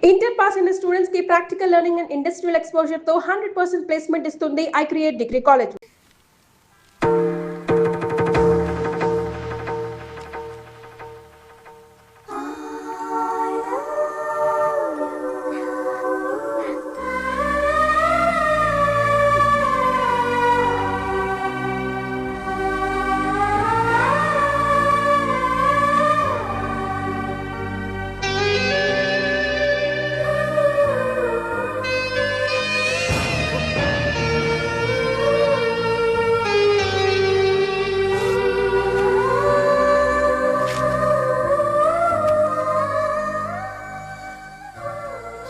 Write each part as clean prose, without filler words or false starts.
Inter pass అయిన students కి practical learning and industrial exposure తో 100% ప్లేస్మెంట్ ఇస్తుంది I create degree college.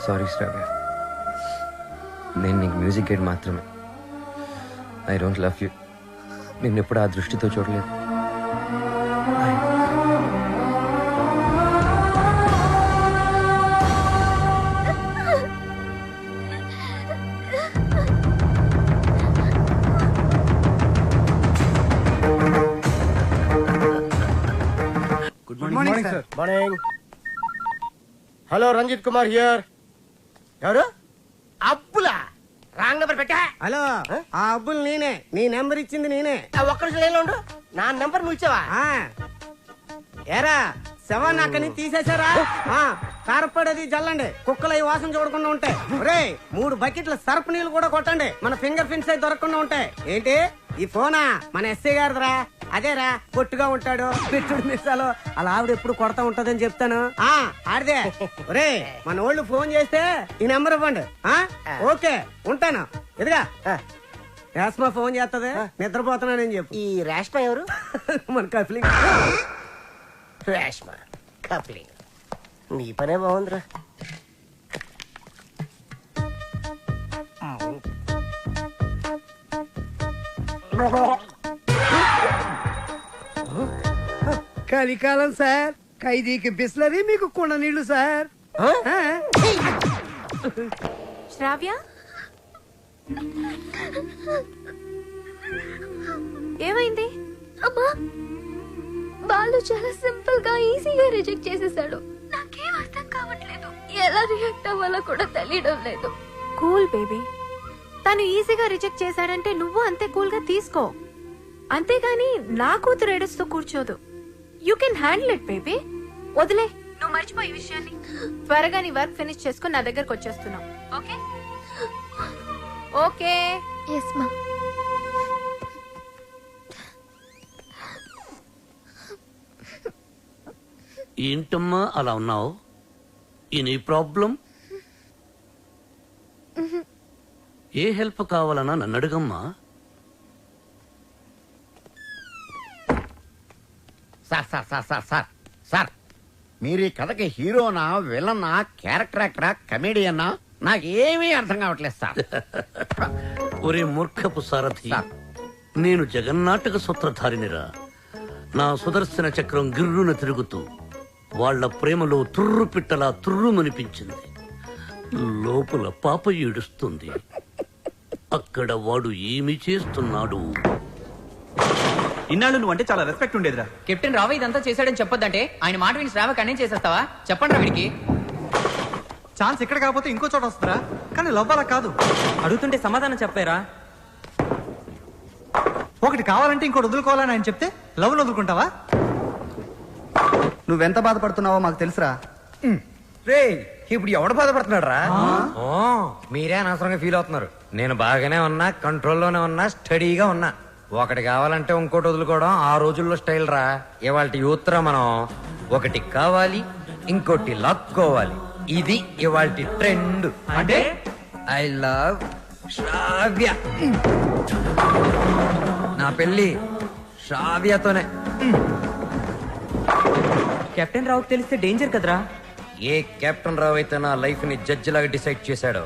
Sorry Shravya, నేను నీకు మ్యూజిక్ గైడ్ మాత్రమే. I don't love you. నిన్ను ఎప్పుడు ఆ దృష్టితో చూడలేదు. Good morning sir. Morning. Hello, Ranjith Kumar here. ఎవరు? అబ్బులా? రాంగ్ నెంబర్ పెట్టా. హలో, ఆ అబ్బుల్ నేనే. నీ నెంబర్ ఇచ్చింది నేనే. ఒక్క నిమిషం లైన్లో ఉండు. నా నెంబర్ నువ్వు ఇచ్చావా? ఏరా, శవాన్ని అక్కడి నుంచి తీసేశారా? కారపడేది జల్లండి, కుక్కలు ఈ వాసన చూడకుండా ఉంటాయి. ఒరే, 3 బకెట్ల సర్ఫ్ నీళ్ళు కూడా కొట్టండి, మన ఫింగర్ ప్రింట్స్ అయితే దొరకకుండా ఉంటాయి. ఏంటి ఈ ఫోనా? మన ఎస్ఐ గారిదిరా. అదేరా, పొట్టుగా ఉంటాడు, పెట్టుడు మిస్సాలు, అలా ఆవిడ ఎప్పుడు కొడతా ఉంటదని చెప్తాను. ఆడిదే. ఒరే, మన వాళ్ళు ఫోన్ చేస్తే ఈ నెంబర్ ఇవ్వండి. ఓకే, ఉంటాను. ఎదుగా రేష్మా ఫోన్ చేస్తుంది, నిద్రపోతున్నానని చెప్పు. ఈ రేష్మ ఎవరు? మన కఫ్లింగ్. రేష్మ కప్లింగ్. నీ పనే బాగుందిరా. కలికాలం సార్, ఖైదీకి బిస్లరీ, మీకు కుండ నీళ్లు సార్. శ్రావ్య, ఏమైంది? అమ్మా, వాళ్ళు చాలా సింపుల్ గా ఈజీగా రిజెక్ట్ చేసేసాడు. నాకేం అర్థం కావట్లేదు, ఎలా రియాక్ట్ అవ్వాలో కూడా తెలియడం లేదు. కూల్ బేబీ, తను ఈజీగా రిజెక్ట్ చేశాడంటే నువ్వు అంతే కూల్ గా తీసుకో. అంతేగాని నా కూతురు ఏడుస్తూ కూర్చోదు. You can handle it baby. వదిలే, నువ్వు మర్చిపోయి ఈ విషయాన్ని. త్వరగా నీ వర్క్ ఫినిష్ చేసుకుని నా దగ్గరకు వచ్చేస్తున్నావు. Okay okay. ఎస్ మా. ఏంటమ్మా అలా ఉన్నావు? ఈ ప్రాబ్లం? ఏ హెల్ప్ కావాలన్నా నన్ను అడుగమ్మా. Sir sir sir sir sir sir, మీరు ఈ కథకి హీరోనా, విలనా, క్యారెక్టర్ యాక్టరా, కమేడియన్నా, నాకేమీ అర్థం కావట్లేదు సార్. ఒరే మూర్ఖపు సారథి, నేను జగన్నాటక సూత్రధారినిరా. నా సుదర్శన చక్రం గిర్రున తిరుగుతూ వాళ్ల ప్రేమలో తుర్రు పిట్టలా తుర్రుమనిపించింది. లోపల పాప ఏడుస్తుంది. అక్కడ వాడు ఏమి చేస్తున్నాడు? ఇన్నాళ్ళు నువ్వు అంటే చాలా రెస్పెక్ట్ ఉండేదిరా. కెప్టెన్ రావు ఇదంతా చేశాడని చెప్పొద్దంటే ఆయన మాట విని శ్రావ కన్నే చేసేస్తావా? చెప్పండి రా వీడికి. ఛాన్స్ ఇక్కడ కాకపోతే ఇంకో చోట వస్తుందా? కానీ లవ్ అలా కాదు. అడుగుతుంటే సమాధానం చెప్పారా? ఒకటి కావాలంటే ఇంకోటి వదులుకోవాలని ఆయన చెప్తే లవ్ వదులుకుంటావా? నువ్వెంత బాధపడుతున్నావో మాకు తెలుసురా. రే, ఇప్పుడు ఎవడు బాధపడుతున్నాడు రా? మీరే అనవసరంగా ఫీల్ అవుతున్నారు. నేను బాగానే ఉన్నా, కంట్రోల్లోనే ఉన్నా, స్టడీగా ఉన్నా. ఒకటి కావాలంటే ఇంకోటి వదులుకోవడం ఆ రోజుల్లో స్టైల్ రా. ఇవాళ యూత్ రా మనం. ఒకటి కావాలి, ఇంకోటి లాక్కోవాలి. ఇది ఇవాళ ట్రెండ్. అంటే ఐ లవ్ శ్రావ్య. నా పెళ్లి శ్రావ్యతోనే. కెప్టెన్ రావుకి తెలిస్తే డేంజర్ కదరా. ఏ కెప్టెన్ రావు అయితే నా లైఫ్ ని జడ్జి లాగా డిసైడ్ చేశాడో,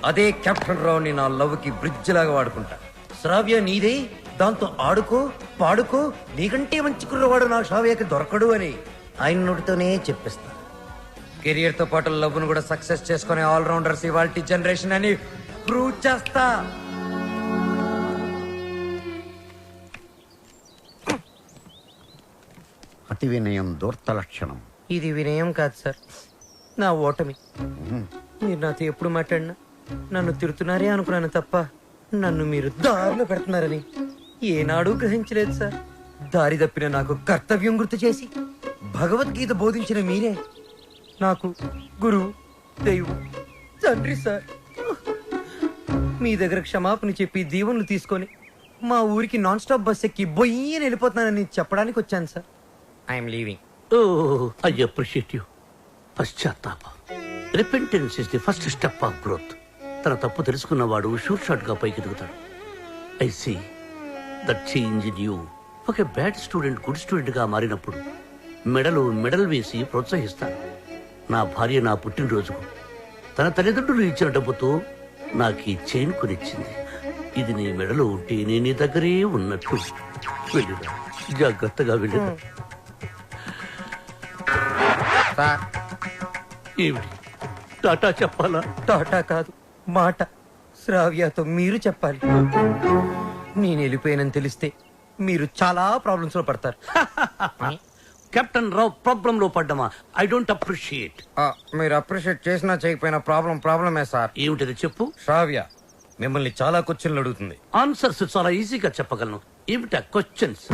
అదే కెప్టెన్ రావుని నా లవ్ కి బ్రిడ్జ్ లాగా వాడుకుంటా. శ్రావ్య నీదే, దాంతో ఆడుకో, పాడుకో. నీకంటే మంచి కుర్రవాడు నా శ్రావ్యకి దొరకడు అని ఆయన నోటితోనే చెప్పిస్తా. కెరియర్ తో పాటు లవ్ ను కూడా సక్సెస్ చేసుకునే ఆల్రౌండర్స్ ఇవాల్టి జనరేషన్ అని ప్రూవ్ చేస్తా. అతి వినయం దూర్త లక్షణం. ఇది వినయం కాదు సార్, నా ఓటమి. మీరు నాతో ఎప్పుడు మాట్లాడినా నన్ను తిడుతున్నారే అనుకున్నాను తప్ప నన్ను మీరు దారిలో పెడుతున్నారని ఏనాడూ గ్రహించలేదు సార్. దారి తప్పిన నాకు కర్తవ్యం గుర్తు చేసి భగవద్గీత బోధించిన మీరే నాకు గురువు, దైవం, తండ్రి సార్. మీ దగ్గర క్షమాపణ చెప్పి దీవెనలు తీసుకొని మా ఊరికి నాన్ స్టాప్ బస్ ఎక్కి బొయ్యని వెళ్ళిపోతున్నానని చెప్పడానికి వచ్చాను sir. I'm leaving. Oh I appreciate you. పశ్చాత్తాపం, repentance is the first step of growth. తన తప్పు తెలుసుకున్నవాడు షూట్ షాట్ గా పైకి ఎదుగుతాడు. I see that change in you. ఒక బ్యాడ్ స్టూడెంట్ గుడ్ స్టూడెంట్ గా మారినప్పుడు మెడల్ వేసి ప్రోత్సహిస్తాను. నా భార్య నా పుట్టినరోజుకు తన తల్లిదండ్రులు ఇచ్చిన డబ్బుతో నాకు ఈ చైన్ కొనిచ్చింది. ఇది నీ మెడలో ఉంటే నేను నీ దగ్గరే ఉన్నట్టు. వెళ్ళిరా, జాగ్రత్తగా వెళ్ళిరా. ఏమిటి టాటా చెప్పాలా? టాటా కాదు, మాట. శ్రావ్యతో మీరు చెప్పాలి. నేను వెళ్ళిపోయానని తెలిస్తే మీరు చాలా ప్రాబ్లమ్స్ లో పడతారు. కెప్టెన్ రావు ప్రాబ్లం లో పడ్డమా? I don't appreciate. మీరు అప్రిషియేట్ చేసినా చేయకపోయినా ప్రాబ్లమే సార్. ఏమిటది చెప్పు. శ్రావ్య మిమ్మల్ని చాలా క్వశ్చన్లు అడుగుతుంది. ఆన్సర్స్ చాలా ఈజీగా చెప్పగలను. ఏమిటా క్వశ్చన్స్?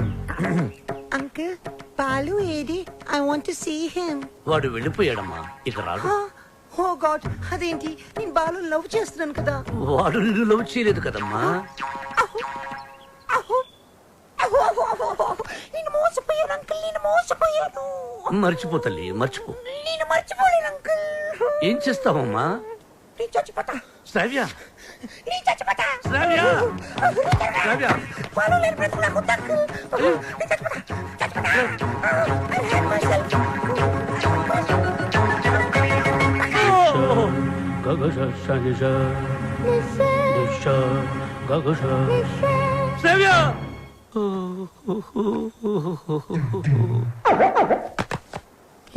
అంకుల్ బాలు ఏది? I want to see him. వాడు వెళ్ళిపోయాడమ్మా, ఇక రాడు. ఓ గాడ్, అదేంటి? నేను బాలు లవ్ చేస్తున్నాను కదా. వాడు నిన్ను లవ్ చేయలేదు కదమ్మా. నేను మోసపోయాను అంకుల్, నేను మోసపోయాను. మర్చిపో తల్లి, మర్చిపో. నేను మర్చిపోలేను అంకుల్. ఏం చేస్తావమ్మా? నేను చచ్చిపోతా. శ్రావ్య, నేను చచ్చిపోతా. శ్రావ్య, శ్రావ్య. బాలు లేని బ్రతుకు నాకు వద్దు అంకుల్. నేను చచ్చిపోతా. I hate myself. శ్రావ్య.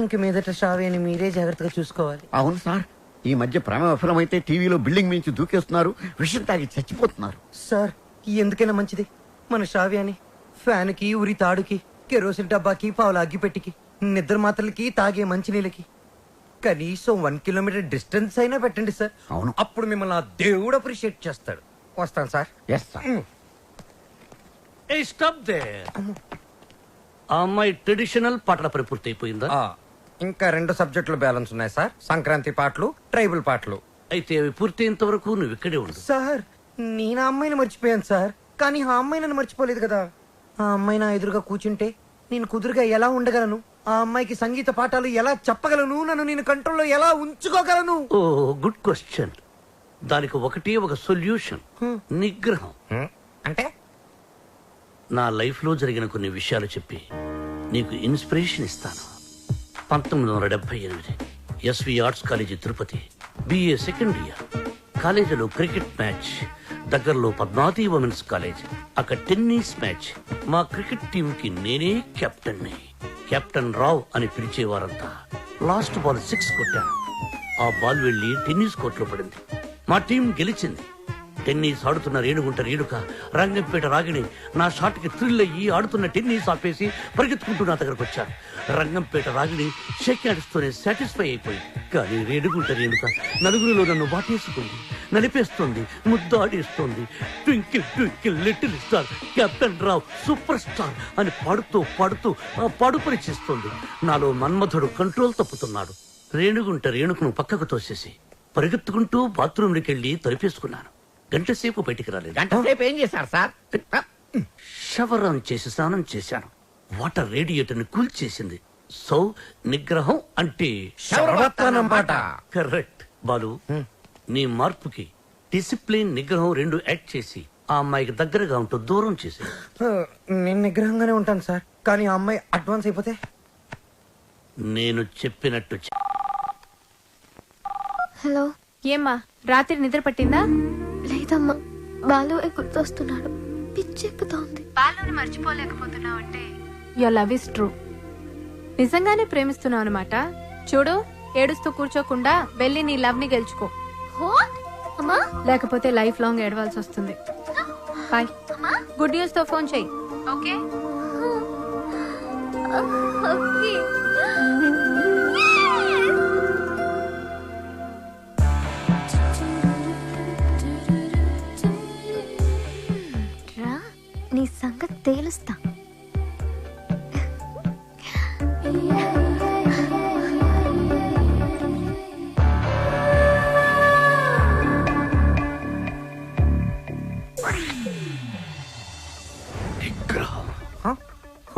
ఇంక మీదట శ్రావ్యని మీరే జాగ్రత్తగా చూసుకోవాలి. అవును సార్, ఈ మధ్య ప్రేమ విఫలమైతే టీవీలో బిల్డింగ్ మించి దూకేస్తున్నారు, విషయం తాగి చచ్చిపోతున్నారు. సార్ ఎందుకైనా మంచిది మన శ్రావ్యాన్ని ఫ్యాన్ కి, ఉరి తాడుకి, కెరోసిన్ డబ్బాకి, పావుల అగ్గిపెట్టికి, నిద్ర మాత్రలకి, తాగే మంచినీళ్ళకి కనీసం 1 కిలోమీటర్ డిస్టెన్స్ అయినా పెట్టండి సార్. అవును. అప్పుడు మిమ్మల్ని ఆ దేవుడు అప్రిషియేట్ చేస్తాడు. వస్తాను సార్. Yes sir. ఏ స్టాప్ దేర్. ఆ అమ్మాయి ట్రెడిషనల్ పాటల పని పూర్తి అయిపోయిందా? ఇంకా 2 సబ్జెక్టులు బ్యాలెన్స్ ఉన్నాయి సార్. సంక్రాంతి పాటలు, ట్రైబల్ పాటలు. అయితే అవి పూర్తయినంత వరకు నువ్వు ఇక్కడే ఉండు. సార్ నేను ఆ అమ్మాయిని మర్చిపోయాను సార్, కానీ ఆ అమ్మాయి నన్ను మర్చిపోలేదు కదా. ఆ అమ్మాయి నా ఎదురుగా కూర్చుంటే నేను కుదురుగా ఎలా ఉండగలను? ఆ అమ్మాయికి సంగీత పాఠాలు ఎలా చెప్పగలను? నన్ను నేను కంట్రోల్లో ఎలా ఉంచుకోగలను? ఓ గుడ్ క్వశ్చన్. దానికి ఒకటే ఒక సొల్యూషన్, నిగ్రహం. అంటే నా లైఫ్ లో జరిగిన కొన్ని విషయాలు చెప్పి నీకు ఇన్స్పిరేషన్ ఇస్తాను. 1978 SV arts college Tirupati, BA second year. కాలేజీలో క్రికెట్ మ్యాచ్, దగ్గరలో పద్మావతి ఉమెన్స్ కాలేజ్. అక్కడ టెన్నిస్ మ్యాచ్. మా క్రికెట్ టీం కి నేనే కెప్టెన్ ని. కెప్టెన్ రావ్ అని పిలిచేవారంతా. లాస్ట్ బాల్ 6 కొట్టాను. ఆ బాల్ వెళ్లి టెన్నిస్ కోర్టులో పడింది. మా టీం గెలిచింది. టెన్నిస్ ఆడుతున్న రేణుగుంట రేణుక, రంగంపేట రాగిణి నా షాట్ కి థ్రిల్ అయ్యి ఆడుతున్న టెన్నిస్ ఆపేసి పరిగెత్తుకుంటూ నా దగ్గరకు వచ్చారు. రంగంపేట రాగిణి షేక్ హ్యాండ్స్తోనే సాటిస్ఫై అయిపోయింది. కానీ రేణుగుంట రేణుక నలుగురిలో నన్ను వాటేసుకుంది, నలిపేస్తుంది, ముద్దాడేస్తుంది. Twinkle twinkle little star, captain Rao super star అని పాడుతూ పాడుతూ పాడుపరి చేస్తుంది. నాలో మన్మధుడు కంట్రోల్ తప్పుతున్నాడు. రేణుగుంట రేణుకును పక్కకు తోసేసి పరిగెత్తుకుంటూ బాత్రూంలోకి వెళ్లి తలిపేసుకున్నాను. గంట సేపు బయటికి రాలేదు. గంట సేపు ఏం చేశారు సార్? షవర్ ఆన్ చేసి స్నానం చేశాను. వాటర్ రేడియేటర్ ని కూల్ చేసింది. సో నిగ్రహం అంటే కరెక్ట్. బాలు, నీ మార్పుకి డిసిప్లిన్, నిగ్రహం 2 యాక్ట్ చేసి ఆ అమ్మాయికి దగ్గరగా ఉంటూ దూరం చేసి. నేను నిగ్రహంగానే ఉంటాను సార్, కానీ ఆ అమ్మాయి అడ్వాన్స్ అయిపోతే? నేను చెప్పినట్టు హలో. ఏమ్మా రాత్రి నిద్ర పట్టిందా? లేదమ్మా, బాలు గుర్తొస్తున్నాడు. పిచ్చెక్కుతోంది. బాలుని మర్చిపోలేకపోతున్నావు అంటే యువర్ లవ్ ఇస్ ట్రూ. నిజంగానే ప్రేమిస్తున్నావు అనమాట. చూడు, ఏడుస్తూ కూర్చోకుండా వెళ్ళి నీ లవ్ ని గెలుచుకో. అమ్మా, లేకపోతే లైఫ్ లాంగ్ ఏడవాల్సి వస్తుంది. బాయ్. గుడ్ న్యూస్ తో ఫోన్ చెయ్యి. ఓకే. ఓకే. తేలుస్తా.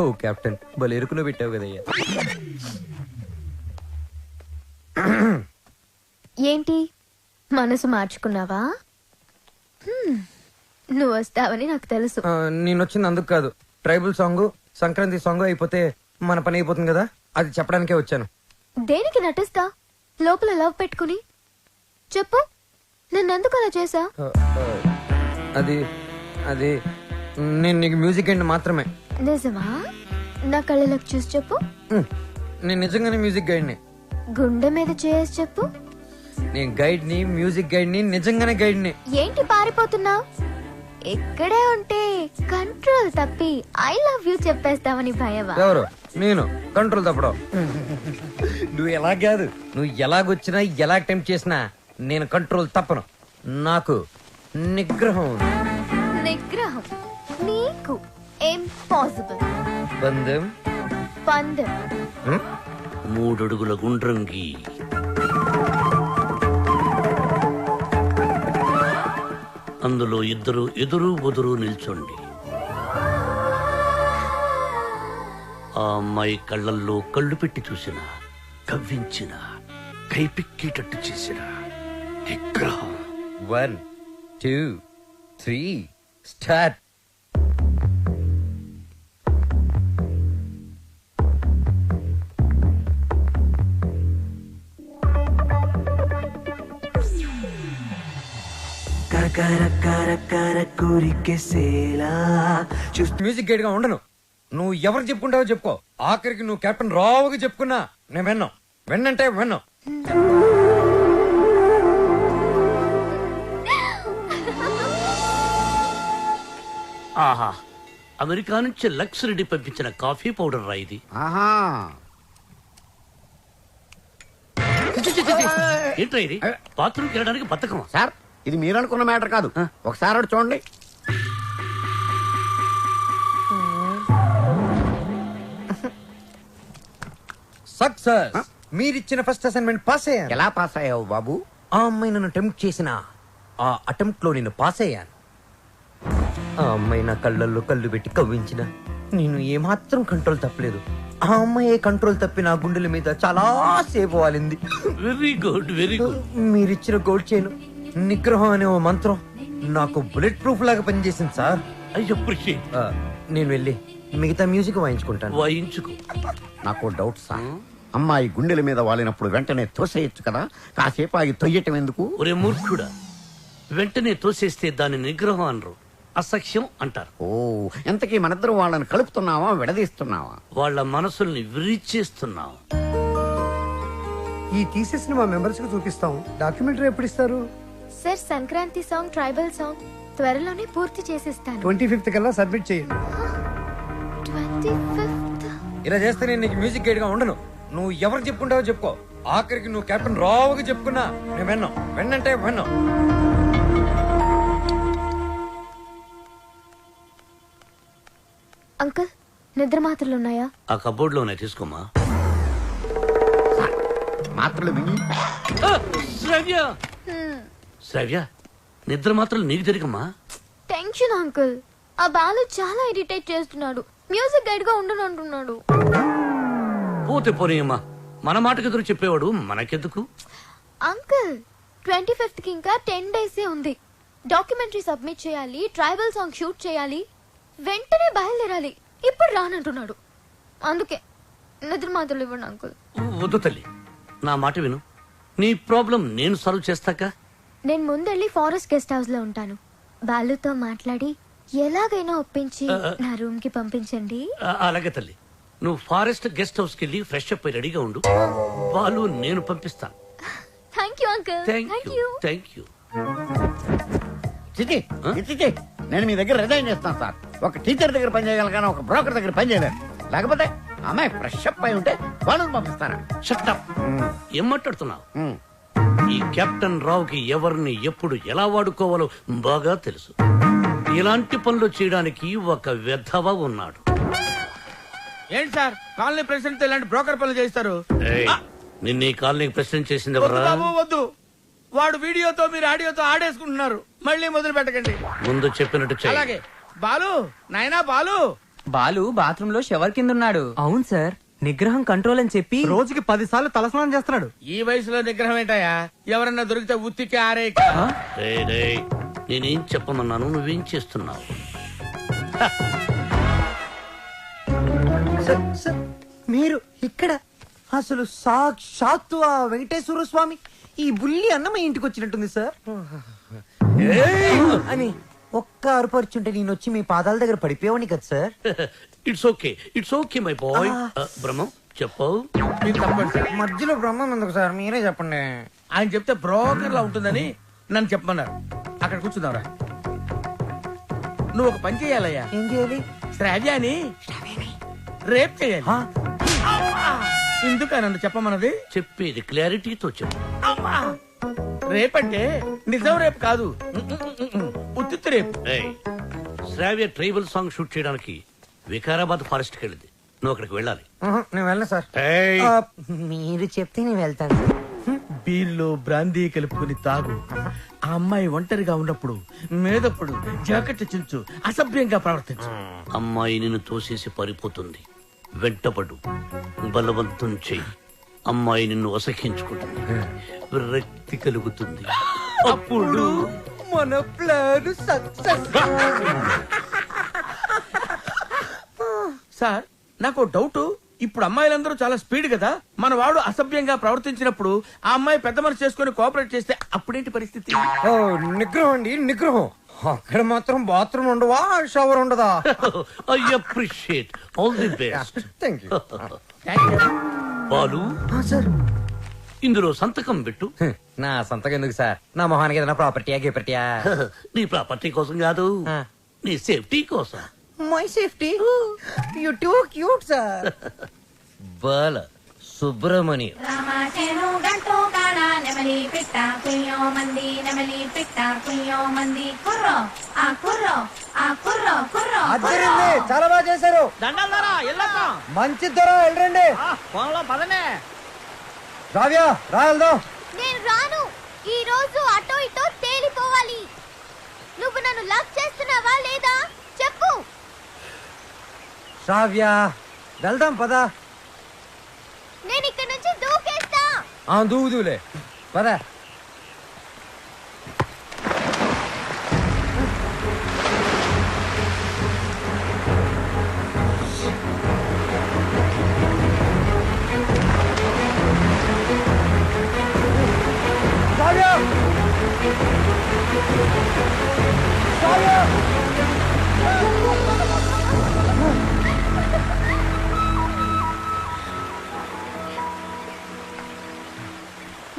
ఓ కెప్టెన్ భలే ఎరుకులో పెట్టావు కదయ్యా. ఏంటి మనసు మార్చుకున్నావా? నువ్వు వస్తావని నాకు తెలుసు. నేను వచ్చింది అందుకు కాదు. ట్రైబల్ సాంగ్ సంక్రాంతి సాంగ్ అయిపోతే మన పని అయిపోతుంది కదా, అది చెప్పడానికే వచ్చాను. దేనికి నటిస్తా లోపల లవ్ పెట్టుకుని? చెప్పు, నన్నెందుకు అలా చేసా? అది అది నేను నీకు మ్యూజిక్ గైడ్ మాత్రమే. నిజమా? నా కళ్ళలోకి చూసి చెప్పు. నేను నిజంగానే మ్యూజిక్ గైడ్ని. గుండె మీద చేసి చెప్పు. నేను గైడ్ ని, మ్యూజిక్ గైడ్ ని, నిజంగానే గైడ్ ని. ఏంటి పారిపోతున్నావు? ఇక్కడే ఉంటే కంట్రోల్ తప్పి ఐ లవ్ యూ చెప్పేస్తావని భయమా? ఎవరు? నేను కంట్రోల్ తప్పడం. నువ్వు ఎలా కాదు, నువ్వు ఎలాగొచ్చినా ఎలా అటెంప్ట్ చేసినా నేను కంట్రోల్ తప్పను. నాకు నిగ్రహం ఉంది. నిగ్రహం నీకు ఇంపాసిబుల్. బంధం పందెం 3 అడుగుల గుండ్రంగి, అందులో ఇద్దరు ఎదురు బుదురు నిల్చోండి. ఆ అమ్మాయి కళ్ళల్లో కళ్ళు పెట్టి చూసిన, కవ్వించిన, కైపిక్కేటట్టు చేసిన నిగ్రహం. 1 2 3 స్టార్ట్. మ్యూజిక్ గైడ్ గా ఉండను. నువ్వు ఎవరు చెప్పుకుంటావో చెప్పుకో. ఆఖరికి నువ్వు కెప్టెన్ రావుగా చెప్పుకున్నా నేను విన్నాం. విన్నంటే విన్నాం. ఆహా, అమెరికా నుంచి లక్స్ రెడ్డి పంపించిన కాఫీ పౌడర్ రా ఇది. ఆహా, ఏంట్రా ఇది? బాత్రూమ్కి వెళ్ళడానికి బతకమా? సార్ ఇది మీరు అనుకున్న మ్యాటర్ కాదు. ఒకసారి అటు చూడండి. సక్సెస్. మీరిచ్చిన ఫస్ట్ అసైన్మెంట్ పాస్ అయ్యాను. ఎలా పాస్ అయ్యావు బాబు? ఆ అమ్మాయి నన్ను అటెంప్ట్ చేసిన ఆ అటెంప్ట్ లో నేను పాస్ అయ్యాను. ఆ అమ్మాయి నా కళ్ళల్లో కళ్ళు పెట్టి కవ్వించిన నేను ఏమాత్రం కంట్రోల్ తప్పలేదు. ఆ అమ్మాయి కంట్రోల్ తప్పి నా గుండెల మీద చాలా సేపు వాలింది. Very good, very good. మీరిచ్చిన గోల్డ్ చైన్ నిగ్రహం అనే ఓ మంత్రం నాకు బుల్లెట్ ప్రూఫ్ లాగా పనిచేసింది సార్. I appreciate. నేను వెళ్ళి మిగతా మ్యూజిక్ వాయించుకుంటాను. వాయించుకో. నాకు డౌట్ సార్, అమ్మాయి గుండెల మీద వాలినప్పుడు వెంటనే తోసేయచ్చు కదా, కాసేపు ఆగి తొయ్యటం ఎందుకు? ఒరే మూర్ఖుడా, వెంటనే తోసేస్తే దాని నిగ్రహం అనరు, అసఖ్యం అంటారు. ఓ, ఎంతకీ మనిద్దరం వాళ్ళని కలుపుతున్నావా విడదీస్తున్నావా? వాళ్ళ మనసుల్ని విరిచేస్తున్నాం. ఈ థీసిస్ ని మా మెంబర్స్ కి చూపిస్తాం. డాక్యుమెంటరీ ఎప్పుడు ఇస్తారు? Sir Sankranti song, tribal song త్వరలోనే పూర్తి చేసిస్తాను. 25th కల్లా సబ్మిట్ చేయండి. 25th? ఇలా చేస్తే నేను నీకు మ్యూజిక్ గైడ్ గా ఉండను. నువ్వు ఎవరు చెప్పుకుంటావో చెప్పుకో. ఆఖరికి నువ్వు కెప్టెన్ రావుగా చెప్పుకున్నా నేను విన్నాం. విన్నంటే విన్నాం. అంకుల్, నిద్ర మాత్రలు ఉన్నాయా? ఆ కబోర్డ్ లోనే తీసుకోమా. మాత్రలు మింగి శ్రవ్య, శ్రవ్య, నిద్ర మాత్రం నీకు తెలియకమ్మా. Tension uncle. ఆ బాలు చాలా ఇరిటేట్ చేస్తున్నాడు. మ్యూజిక్ గైడ్ గా ఉండను అంటున్నాడు. పోతే పోనీయమ్మా, మన మాటకు ఎదురు చెప్పేవాడు మనకెందుకు? అంకుల్, 25th కి ఇంకా 10 days ఉంది. డాక్యుమెంటరీ సబ్మిట్ చేయాలి, ట్రైబల్ సాంగ్ షూట్ చేయాలి, వెంటనే బయలుదేరాలి. ఇప్పుడు రానంటున్నాడు. అందుకే నిద్ర మాత్రలు ఇవ్వండి అంకుల్. వద్దు తల్లి, నా మాట విను. నీ ప్రాబ్లం నేను సాల్వ్ చేస్తాక. నేను ముందెళ్ళి ఫారెస్ట్ గెస్ట్ హౌస్ లో ఉంటాను. బాలుతో మాట్లాడి ఎలాగైనా ఒప్పించి నా రూమ్ కి పంపించండి. అలాగే తల్లి, నువ్వు ఫారెస్ట్ గెస్ట్ హౌస్ కి వెళ్ళి ఫ్రెష్ అప్ అయి రెడీగా ఉండు. వాళ్ళు నేను పంపిస్తాను. Thank you uncle. Thank you, thank you. చిచి, చిచి, నేను మీ దగ్గర రిజైన్ చేస్తాను సార్. ఒక టీచర్ దగ్గర పని చేయగలను కానీ ఒక బ్రోకర్ దగ్గర పని చేయలేను. లేకపోతే అమ్మాయి ఫ్రెష్ అప్ అయి ఉంటే వాళ్ళని పంపిస్తారా? Shut up. ఏం మాట్లాడుతున్నావు? ఈ కెప్టెన్ రావుకి ఎవరిని ఎప్పుడు ఎలా వాడుకోవాలో బాగా తెలుసు. ఈ ఇలాంటి పనులు చేయడానికి ఒక వెధవ ఉన్నాడు. ఏంటి సార్ కాలనీ ప్రెసిడెంట్ ఇలాంటి బ్రోకర్ పనులు చేస్తారు? ఏయ్, నిన్న ఈ కాలనీకి ప్రెసిడెంట్ చేసింది వద్దు ఎవరా? బాబు వద్దు. వాడు వీడియోతో మీరు ఆడియోతో ఆడేసుకుంటున్నారు. మళ్ళీ మొదలు పెట్టకండి. ముందు చెప్పినట్టు చెయ్యి. అలాగే. బాలు, నాయనా బాలు. బాలు బాత్రూమ్ లో షవర్ కింద ఉన్నాడు. అవును సార్, నిగ్రహం కంట్రోల్ అని చెప్పి రోజుకి 10 సార్లు తలస్నానం చేస్తున్నాడు. ఈ వయసులో నిగ్రహం ఏంటయ్యా? ఎవరన్నా దొరికితే ఉత్తికి ఆరే. రేయ్, రేయ్, నేనేం చెప్పమన్నాను, నువ్వేం చేస్తున్నావు? మీరు ఇక్కడ అసలు సాక్షాత్తు ఆ వెంకటేశ్వర స్వామి ఈ బుల్లి అన్నమ్మ ఇంటికి వచ్చినట్టుంది సార్ అని ఒక్క అరుపరుచుంటే నేను వచ్చి మీ పాదాల దగ్గర పడిపోయావని కదా sir. It's okay my boy. Brahmam చెప్పవు. మధ్యలో బ్రహ్మం ఎందుకు సార్, మీరే చెప్పండి. ఆయన చెప్తే బ్రోకర్ లా ఉంటుందని నన్ను చెప్పమన్నారు. అక్కడ కూర్చుందాంరా. నువ్వు ఒక పని చేయాలయ్యా. ఏం చేయాలి? శ్రావ్యాని రేప్ చేయాలి. ఎందుకు నన్ను చెప్పమన్నది? చెప్పేది క్లారిటీతో చెప్పు. రేపంటే నిజం రేపు కాదు, ఉత్తిత్తు రేపు. ఏయ్, శ్రావ్య ట్రైబల్ సాంగ్ షూట్ చేయడానికి వికారాబాద్ ఫారెస్ట్ కి వెళ్ళింది. నువ్వు అక్కడికి వెళ్ళాలి. నేను వెళ్ళను సార్. ఏయ్, మీరు చెప్తే నేను వెళ్తాను. బీర్లో బ్రాందీ కలుపుకుని తాగు. ఆ అమ్మాయి ఒంటరిగా ఉన్నప్పుడు మేదప్పుడు జాకెట్ చించు, అసభ్యంగా ప్రవర్తించు. అమ్మాయి నిన్ను తోసేసి పారిపోతుంది. వెంటపడు, బలవంతం చెయ్యి. అమ్మాయి నిన్ను అసహించుకుంటుంది, విరక్తి కలుగుతుంది. అప్పుడు మన ప్లాన్ సక్సెస్. సార్ నాకు డౌట్. ఇప్పుడు అమ్మాయిలందరూ చాలా స్పీడ్ కదా. మన వాడు అసభ్యంగా ప్రవర్తించినప్పుడు ఆ అమ్మాయి పెద్ద మనసు చేసుకుని కోఆపరేట్ చేస్తే అప్పుడేంటి పరిస్థితి? నిగ్రహం అండి, నిగ్రహం. అక్కడ మాత్రం బాత్రూమ్ ఉండవా, షవర్ ఉండదా? I appreciate. All the best. Thank you. Balu, sir ఇందులో సంతకం పెట్టు. నా సంతకం ఎందుకు సార్? నా మొహానికి ఏదైనా ప్రాపర్టీయా గిపర్టీయా? నీ ప్రాపర్టీ కోసం కాదు, నీ సేఫ్టీ కోసం. My safety. You too cute sir. Bala Subramani. రామాచేను గంటూ కాడ నెమలి పిట్ట కుయ్యో మంది నెమలి పిట్ట కుయ్యో మంది కుర్రో ఆ కుర్రో ఆ కుర్రో కుర్రో అద్దరింది, చాలా బాగా చేశారు. దండాలారా ఎల్లక మంచి ధర వెళ్ళండి. ఫోన్లో పదనే. రావ్య రా వెళ్దాం. నేను రాను. ఈ రోజు అటో ఇటో తేలిపోవాలి. నువ్వు నన్ను లవ్ చేస్తున్నావా లేదా చెప్పు. శ్రావ్య వెళ్దాం పదా. నేను ఇక్కడ నుంచి దూకేస్తా. దూదులే పద.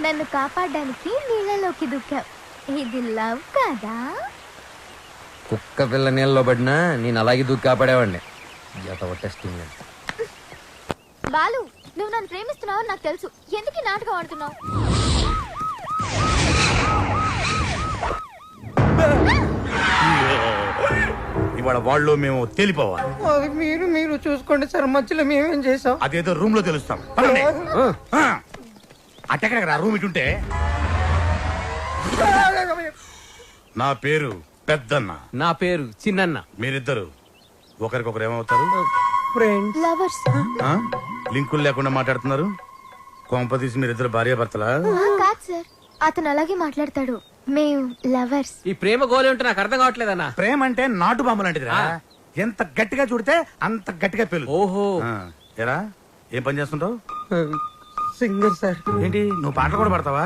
నన్ను కాపాడడానికి నీళ్ళలోకి దూకావు. ఇది లవ్ కదా? కుక్క పిల్ల నీళ్ళలో పడినా నేను అలాగే దూకి కాపాడేవాడిని. టెస్టింగ్. బాలు, నువ్వు నన్ను ప్రేమిస్తున్నావు నాకు తెలుసు. ఎందుకు ఈ నాటకం ఆడుతున్నావు? ఇవాళ వాళ్ళు మేము తేలిపోవాలి. అది మీరు చూసుకోండి సార్, మధ్యలో మేమేం చేసాం? అదేదో రూమ్ లో తెలుస్తాం. అట్టెక్కడ రూమ్ ఇటుంటే. నా పేరు పెద్దన్న. నా పేరు చిన్నన్న. మీరిద్దరు ఒకరికొకరు ఏమవుతారు? లవర్స్. లింకులు లేకుండా మాట్లాడుతున్నారు. కొంపదీసి మీరిద్దరు భార్యాభర్తలా? కాదు సార్, అతను అలాగే మాట్లాడతాడు. మేము లవర్స్. ఈ ప్రేమ గోలి ఉంటే నాకు అర్థం కావట్లేదన్నా. ప్రేమ అంటే నాటు బాంబు లాంటిదిరా. ఎంత గట్టిగా చూడితే అంత గట్టిగా పేలు. ఓహో. ఎరా ఏం పని చేస్తుంటావు? Singer sir. ఏంటి నువ్వు పాటలు కూడా పాడతావా?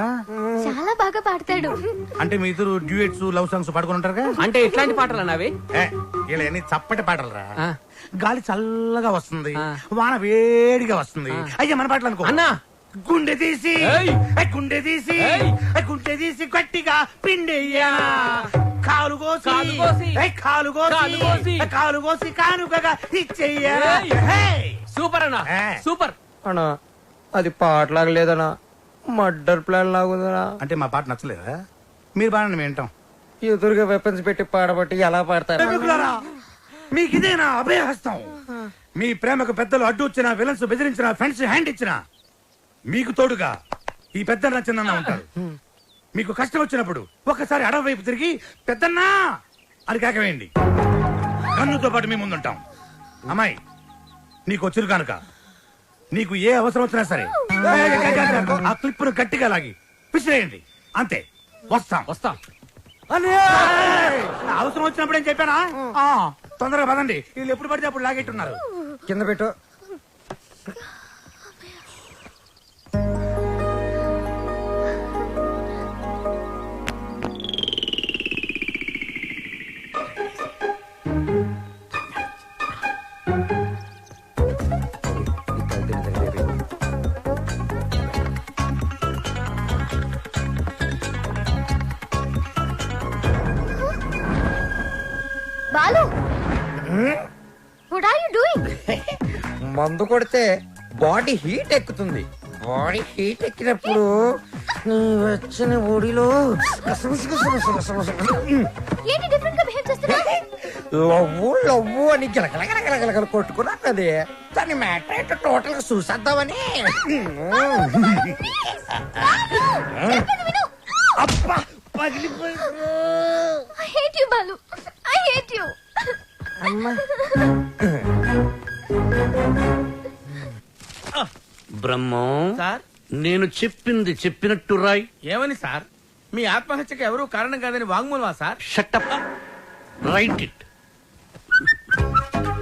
చాలా బాగా పాడతాడు. అంటే మీ ఇద్దరు డ్యూయెట్స్ లవ్ సాంగ్స్ పాడుకుని ఉంటారుగా? అంటే ఎట్లాంటి పాటలు అవి? ఇలా అన్ని చప్పటి పాటలురా. గాలి చల్లగా వస్తుంది, వాన వేడిగా వస్తుంది. అయ్యా మన పాటలు అనుకో అన్నా. గుండె తీసి గుండె తీసి గుండె తీసి గట్టిగా పిండెయ్యా, కాలు కోసి కాలు కోసి కాలు కోసి కానుకగా ఇచ్చెయ్యా. సూపర్ అన్నా, సూపర్ అన్నా. అది పాటలాగా లేదనా, మర్డర్ ప్లాన్ లాగుందనా. అంటే మా పాట నచ్చలేదా? మీరు బాగా మేము వింటాం. ఎదురుగా వెపన్స్ పెట్టి పాడబట్టి ఎలా పాడతారు? మీకు ఇదేనా అభయహస్తం? మీ ప్రేమకు పెద్దలు అడ్డు వచ్చిన, విలన్స్ బెదిరించిన, ఫ్రెండ్స్ హ్యాండ్ ఇచ్చిన, మీకు తోడుగా ఈ పెద్దన్న చిన్న ఉంటారు. మీకు కష్టం వచ్చినప్పుడు ఒక్కసారి అడవి వైపు తిరిగి పెద్దన్నా అని కేకవేయండి. కన్నుతో పాటు మీ ముందుంటాం. అమ్మాయి నీకు వచ్చిరు కనుక నీకు ఏ అవసరం వచ్చినా సరే ఆ క్లిప్పును గట్టిగా లాగి విసిరేయండి. అంతే. వస్తాం. అవసరం వచ్చినప్పుడు ఏం చెప్పానా? తొందరగా పదండి. వీళ్ళు ఎప్పుడు పడితే అప్పుడు లాగెట్టున్నారు. కింద పెట్టు. Balu, what are you doing? మందు కొడితే బాడీ హీట్ ఎక్కుతుంది. బాడీ హీట్ ఎక్కినప్పుడు నీ వచ్చిన బాడీలో ఏంటి డిఫరెంట్ గా బిహేవ్ చేస్తున్నావు? లవ్వు అని గలగలగలగలగల కొట్టుకున్నా అదే దాని మ్యాటర్ ఏంటో టోటల్ గా చూసేద్దామని. అబ్బా పగిలిపోయింది. I hate you, Balu. I hate you. Brahmam sir, నేను చెప్పింది చెప్పినట్టు రాయ్. ఏమని సార్? మీ ఆత్మహత్యకు ఎవరూ కారణం కాదని వాంగ్మూలమా సార్? షట్టప్. Write it.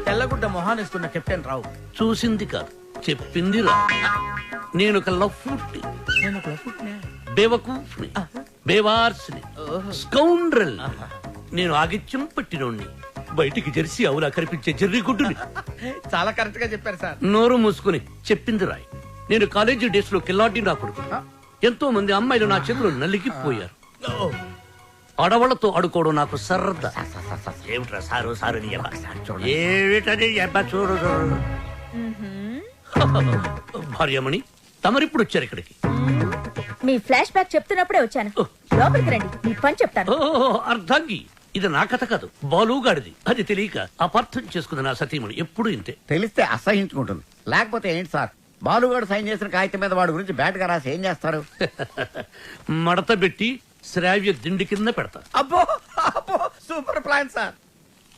తెల్లగుడ్డ మొహానేసుకున్న కెప్టెన్ రావు చూసింది కాదు, చెప్పింది రా. నేను ఒక లఫ్ఫుట్ని, బేవకూఫ్ని, బేవార్స్ని, స్కౌండ్రల్. నేను ఆగిత్యం పట్టినోణ్ణి, బయటికి జెర్సీ అవులా కనిపించే జెర్రీ గుడ్డుని. చాలా కరెక్ట్ గా చెప్పారు సార్. నోరు మూసుకుని చెప్పింది రాయ్. నేను కాలేజీ డేస్ లో కిల్లాడిని రాకూడదు. ఎంతో మంది అమ్మాయిలు నా చేతులు నలిగిపోయారు. ఆడవాళ్లతో ఆడుకోవడం నాకు సరదా. ఏమిట్రా సారు సారు ఏమిటది చూడు. భార్యమణి, తమరిప్పుడు వచ్చారు ఇక్కడికి. మీ ఫ్లాష్ బ్యాక్ చెప్తున్నప్పుడే వచ్చాను. లోపలికి రండి, మీ పని చెప్తాను. అర్ధాంగి, ఇది నా కథ కాదు, బాలుగాడిది. అది తెలియక అపార్థం చేసుకుంది నా సతీమణి. ఎప్పుడు ఇంతే. తెలిస్తే అసహించుకుంటుంది. లేకపోతే ఏంటి సార్, బాలుగాడు సైన్ చేసిన కాగితం మీద వాడి గురించి బ్యాట్ గా రాసి ఏం చేస్తారు? మడత పెట్టి శ్రావ్య దిండి కింద పెడతా. అబ్బో అబ్బో, super plan sir.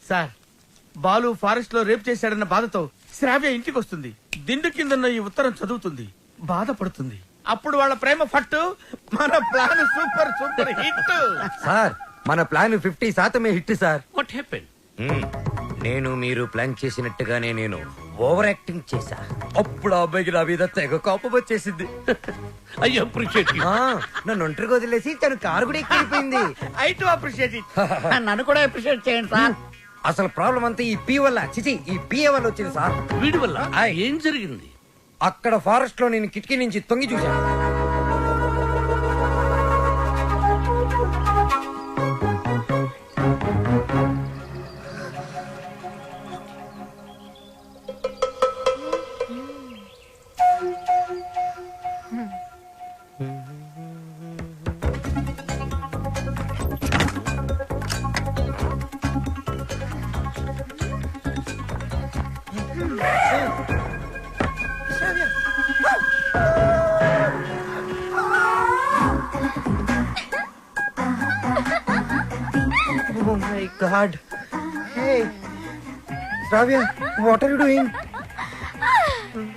Sir, Balu forest లో రేప్ చేశాడన్న బాధతో శ్రావ్య ఇంటికి వస్తుంది. దిండు కిందన్న ఈ ఉత్తరం చదువుతుంది, బాధపడుతుంది. అప్పుడు వాళ్ళ ప్రేమ ఫట్టు. మన plan super super hit. Sir, మన plan 50% hit sir. What happen? నేను మీరు ప్లాన్ చేసినట్టుగానే నేను ఓవర్ యాక్టింగ్ చేశా. అప్పుడు ఆ అబ్బాయికి నా మీద తెగ కోపం వచ్చేసింది. I appreciate you. నన్ను ఒంటరిగా వదిలేసి తను కారు కూడా ఎక్కిపోయింది. I too appreciate it. నన్ను కూడా అప్రిషియేట్ చేయండి సార్. అసలు ప్రాబ్లం అంతా ఈ పీ వల్ల, చిచి ఈ పిఏ వల్ల వచ్చింది సార్. వీడి వల్ల ఏం జరిగింది? అక్కడ ఫారెస్ట్ లో నేను కిటికీ నుంచి తొంగి చూశాను. Oh my God! Hey, Shravya, what are you doing?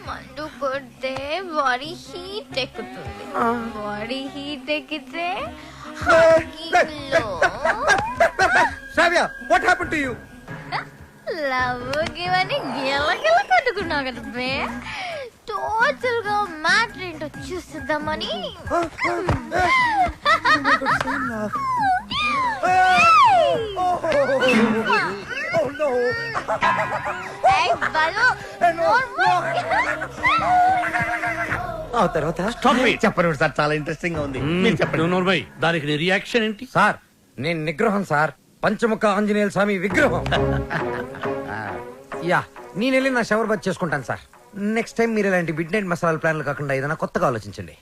మందు కొడితే బాడీ హీట్ ఎక్కుతుంది. బాడీ హీట్ ఎక్కితే Shravya, what happened to you? Love గివని గిలగిల కట్టుకున్నావు కదా బే. టోటల్ గా మ్యాటర్ ఏంటో చూస్తుందామని. Oh no! తర్వాత చెప్పండి సార్, చాలా ఇంట్రెస్టింగ్ గా ఉంది. మీరు చెప్పండి. దానికి నీ రియాక్షన్ ఏంటి? సార్, నేను నిగ్రహం సార్, పంచముఖ ఆంజనేయ స్వామి విగ్రహం. యా, నేను వెళ్ళి నా షవర్ బాత్ చేసుకుంటాను సార్. నెక్స్ట్ టైం మీరు ఇలాంటి మిడ్ నైట్ మసాలా ప్లాన్లు కాకుండా ఏదైనా కొత్తగా ఆలోచించండి.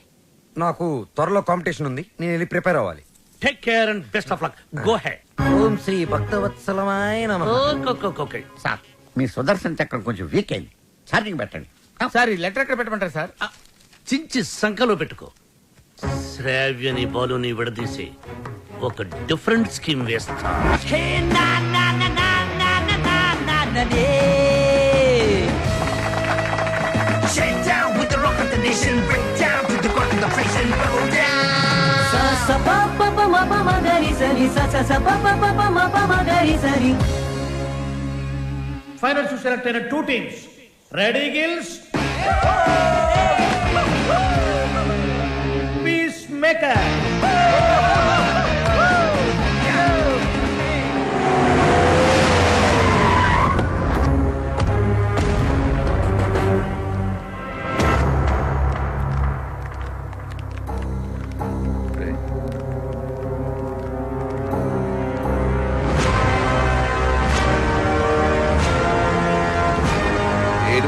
నాకు త్వరలో కాంపిటీషన్ ఉంది, నేను వెళ్ళి ప్రిపేర్ అవ్వాలి. Take care and best of luck. Go ahead. ఓం శ్రీ భక్తవత్సలమాయ నమః. ఓకే. సార్ మీ సుదర్శన్ చక్రం కొంచెం వీక్ అయింది, ఛార్జింగ్ పెట్టండి. సార్ ఈ లెటర్ ఎక్కడ పెట్టమంటారు సార్? చించి సంఖలో పెట్టుకో. శ్రావ్యని బాలుని విడదీసి ఒక డిఫరెంట్ స్కీమ్ వేస్తా. Finals to select 2 teams. Ready, Gills? Peacemaker.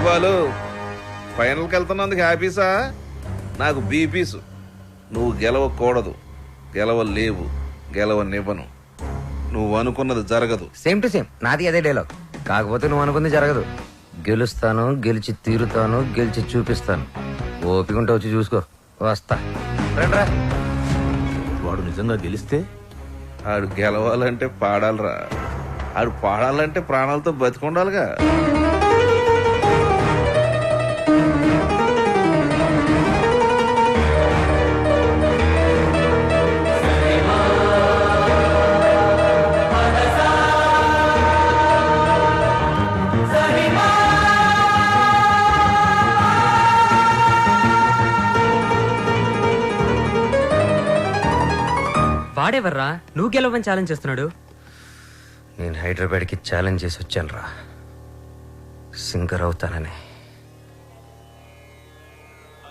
వాళ్ళు ఫైనల్కి వెళ్తున్నందుకు హ్యాపీసా? నాకు బీపీసు. నువ్వు గెలవకూడదు, గెలవలేవు, గెలవనివ్వను. నువ్వు అనుకున్నది జరగదు. సేమ్ టు సేమ్ నాది అదే డైలాగ్. కాకపోతే నువ్వు అనుకుంది జరగదు. గెలుస్తాను, గెలిచి తీరుతాను, గెలిచి చూపిస్తాను. ఓపిక ఉంటే వచ్చి చూసుకో. వస్తా. రండ్రా. వాడు నిజంగా గెలిస్తే ఆడు గెలవాలంటే పాడాలరా. ఆడు పాడాలంటే ప్రాణాలతో బతికొండాలిగా. వాడెవర్రా నువ్వు గెలవని ఛాలెంజ్ చేస్తున్నాడు? నేను హైదరాబాద్కి ఛాలెంజ్ చేసి వచ్చాను రా, సింగర్ అవుతానని.